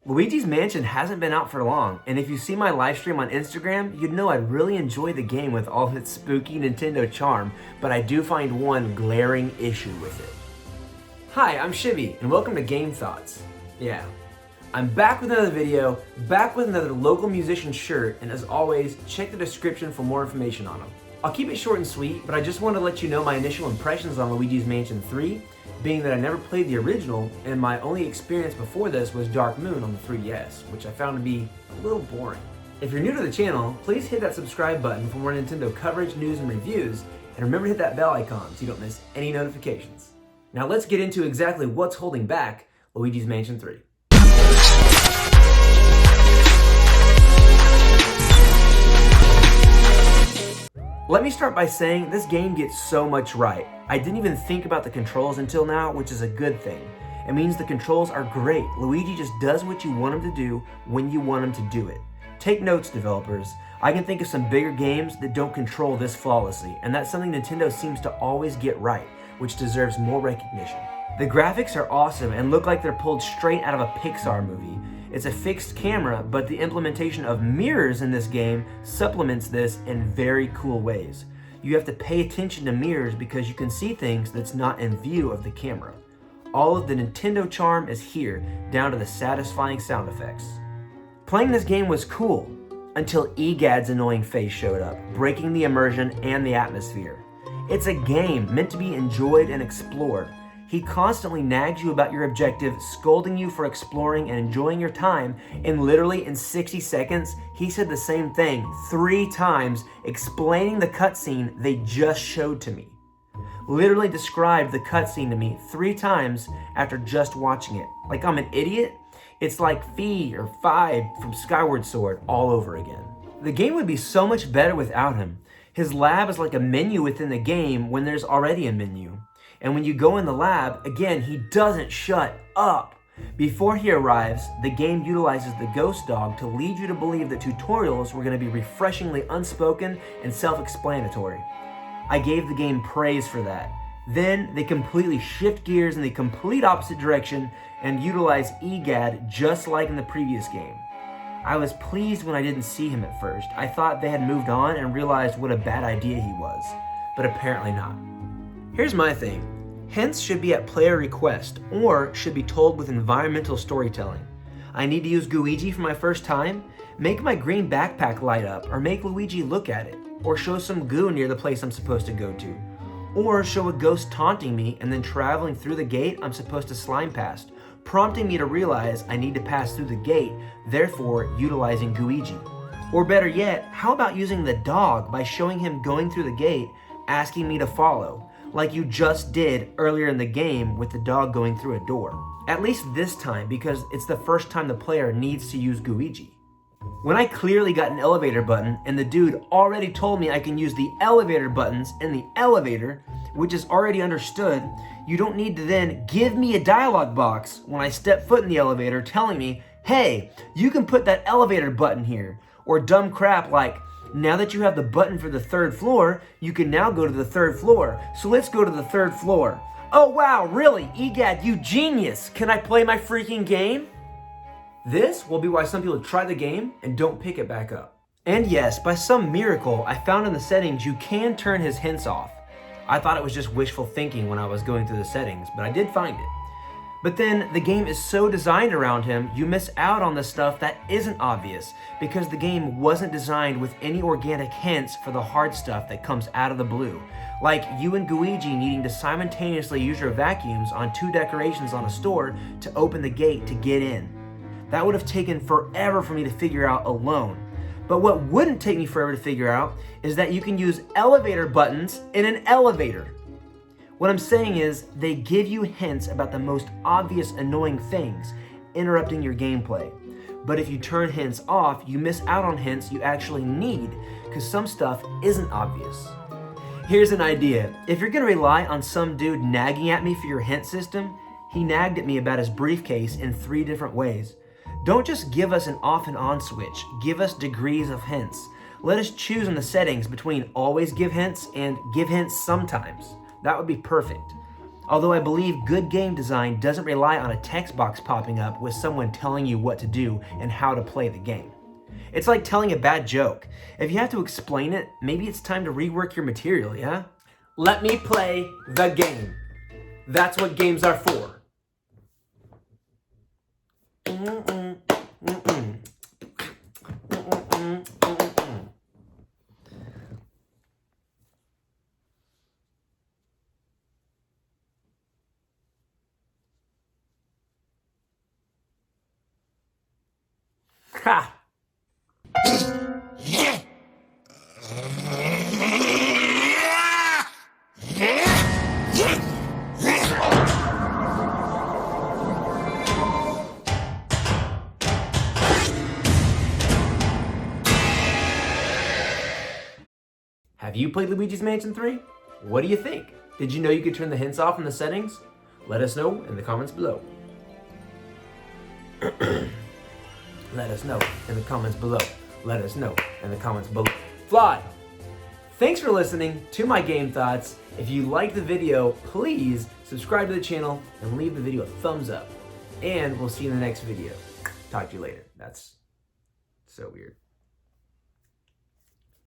Luigi's Mansion hasn't been out for long, and if you see my live stream on Instagram, you'd know I'd really enjoy the game with all of its spooky Nintendo charm, but I do find one glaring issue with it. Hi, I'm Shivy, and welcome to Game Thoughts. Yeah, I'm back with another video, back with another local musician shirt, and as always, check the description for more information on them. I'll keep it short and sweet, but I just want to let you know my initial impressions on Luigi's Mansion 3, being that I never played the original, and my only experience before this was Dark Moon on the 3DS, which I found to be a little boring. If you're new to the channel, please hit that subscribe button for more Nintendo coverage, news, and reviews, and remember to hit that bell icon so you don't miss any notifications. Now let's get into exactly what's holding back Luigi's Mansion 3. Let me start by saying this game gets so much right. I didn't even think about the controls until now, which is a good thing. It means the controls are great. Luigi just does what you want him to do when you want him to do it. Take notes, developers. I can think of some bigger games that don't control this flawlessly, and that's something Nintendo seems to always get right, which deserves more recognition. The graphics are awesome and look like they're pulled straight out of a Pixar movie. It's a fixed camera, but the implementation of mirrors in this game supplements this in very cool ways. You have to pay attention to mirrors because you can see things that's not in view of the camera. All of the Nintendo charm is here, down to the satisfying sound effects. Playing this game was cool, until EGAD's annoying face showed up, breaking the immersion and the atmosphere. It's a game meant to be enjoyed and explored. He constantly nags you about your objective, scolding you for exploring and enjoying your time, and literally in 60 seconds, he said the same thing 3 times, explaining the cutscene they just showed to me. Literally described the cutscene to me 3 times after just watching it. Like I'm an idiot? It's like Fee or Fi from Skyward Sword all over again. The game would be so much better without him. His lab is like a menu within the game when there's already a menu. And when you go in the lab, again, he doesn't shut up. Before he arrives, the game utilizes the ghost dog to lead you to believe that tutorials were going to be refreshingly unspoken and self-explanatory. I gave the game praise for that. Then they completely shift gears in the complete opposite direction and utilize EGAD just like in the previous game. I was pleased when I didn't see him at first. I thought they had moved on and realized what a bad idea he was, but apparently not. Here's my thing. Hints should be at player request or should be told with environmental storytelling. I need to use Luigi for my first time? Make my green backpack light up or make Luigi look at it or show some goo near the place I'm supposed to go to. Or show a ghost taunting me and then traveling through the gate I'm supposed to slime past, prompting me to realize I need to pass through the gate, therefore utilizing Luigi. Or better yet, how about using the dog by showing him going through the gate, asking me to follow, like you just did earlier in the game with the dog going through a door. At least this time, because it's the first time the player needs to use Luigi. When I clearly got an elevator button and the dude already told me I can use the elevator buttons in the elevator, which is already understood, you don't need to then give me a dialogue box when I step foot in the elevator telling me, hey, you can put that elevator button here, or dumb crap like, now that you have the button for the 3rd floor, you can now go to the 3rd floor. So let's go to the 3rd floor. Oh wow, really? EGAD, you genius! Can I play my freaking game? This will be why some people try the game and don't pick it back up. And yes, by some miracle, I found in the settings you can turn his hints off. I thought it was just wishful thinking when I was going through the settings, but I did find it. But then the game is so designed around him, you miss out on the stuff that isn't obvious because the game wasn't designed with any organic hints for the hard stuff that comes out of the blue. Like you and Luigi needing to simultaneously use your vacuums on 2 decorations on a store to open the gate to get in. That would have taken forever for me to figure out alone. But what wouldn't take me forever to figure out is that you can use elevator buttons in an elevator. What I'm saying is, they give you hints about the most obvious annoying things, interrupting your gameplay. But if you turn hints off, you miss out on hints you actually need, because some stuff isn't obvious. Here's an idea. If you're gonna rely on some dude nagging at me for your hint system, he nagged at me about his briefcase in 3 different ways. Don't just give us an off and on switch, give us degrees of hints. Let us choose in the settings between always give hints and give hints sometimes. That would be perfect. Although I believe good game design doesn't rely on a text box popping up with someone telling you what to do and how to play the game. It's like telling a bad joke. If you have to explain it, maybe it's time to rework your material, yeah? Let me play the game. That's what games are for. Ha! Have you played Luigi's Mansion 3? What do you think? Did you know you could turn the hints off in the settings? Let us know in the comments below. Let us know in the comments below. Let us know in the comments below. Fly! Thanks for listening to my game thoughts. If you liked the video, please subscribe to the channel and leave the video a thumbs up. And we'll see you in the next video. Talk to you later. That's so weird.